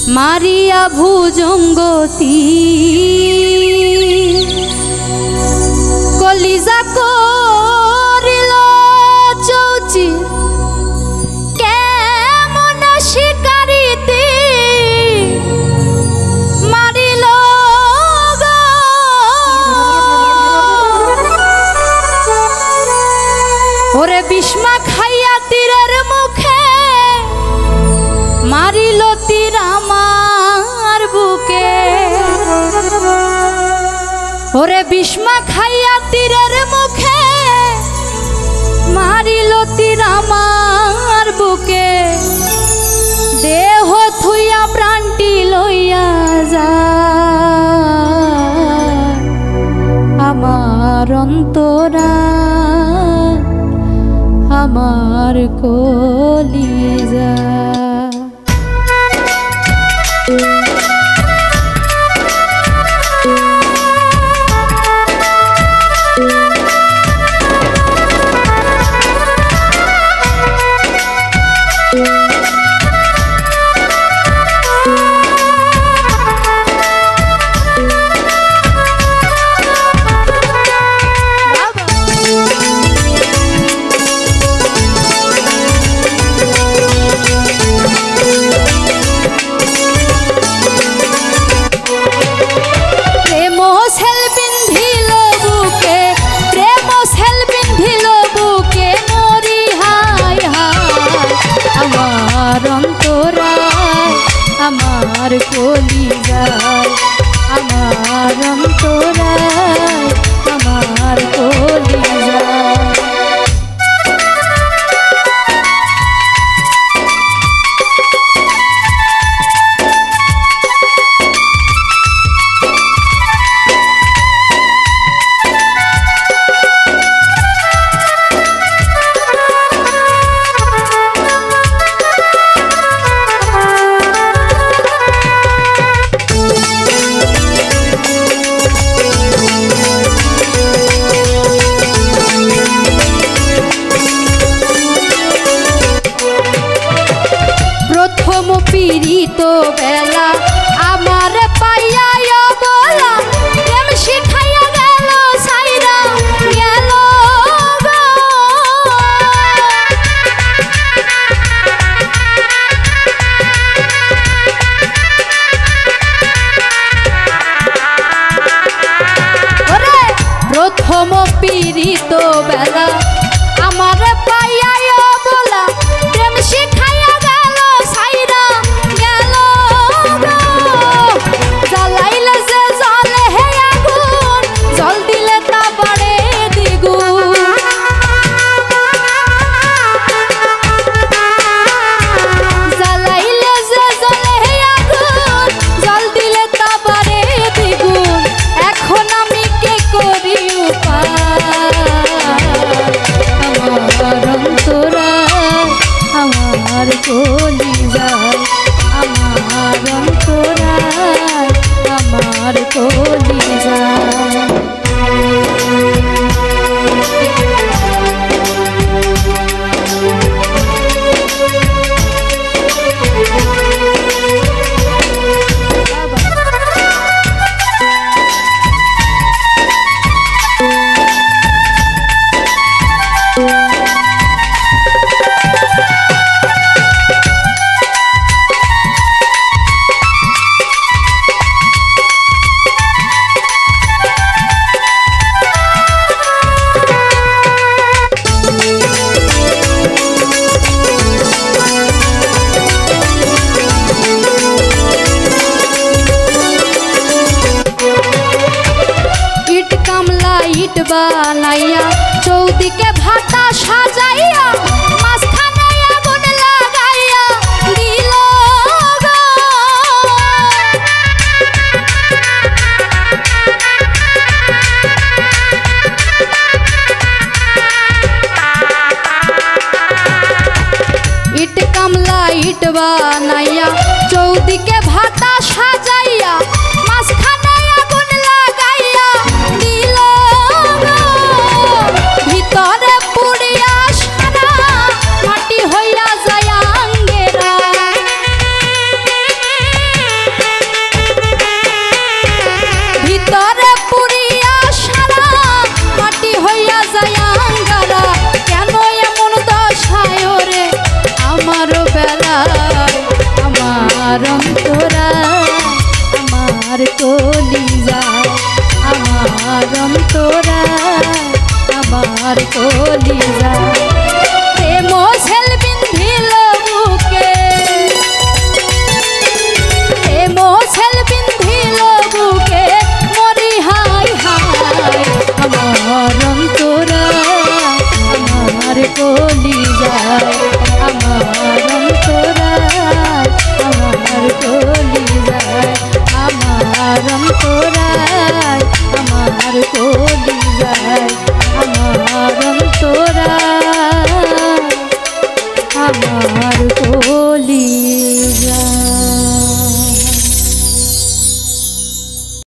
মারিয়া ভুজঙ্গতি কলিজা করিল চৌচি কেমন শিকারিতে মারিল ওরে বিষ্মা খাইয়া তীরের মুখে মারিল তীর আমার বুকে ওরে বিষ্মা খাইয়া তীরের মুখে মারিল তীর আমার বুকে দেহ থুইয়া প্রাণটি লইয়া যা আমার অন্তরা আমার কলিজা আমার কলিজায় আমার অন্তরায় আমার কলিজায় পীড়িত বেলা আমার পাইয়া বলা প্রেম শিখাইয়া গেল সাইরা গেল ওরে প্রথম পীড়িত বেলা আমার পাইয়া বলা প্রেম শিখাইয়া গেল সাইরা আমার কলিজায় আমার অন্তরায় আমার কলিজায় ইট বানাইয়া চৌদিকে ভাতা সাজাইয়া মাঝখানে আগুন লাগাইয়া দিল ইট কামলা ইট বানাইয়া চৌদিকে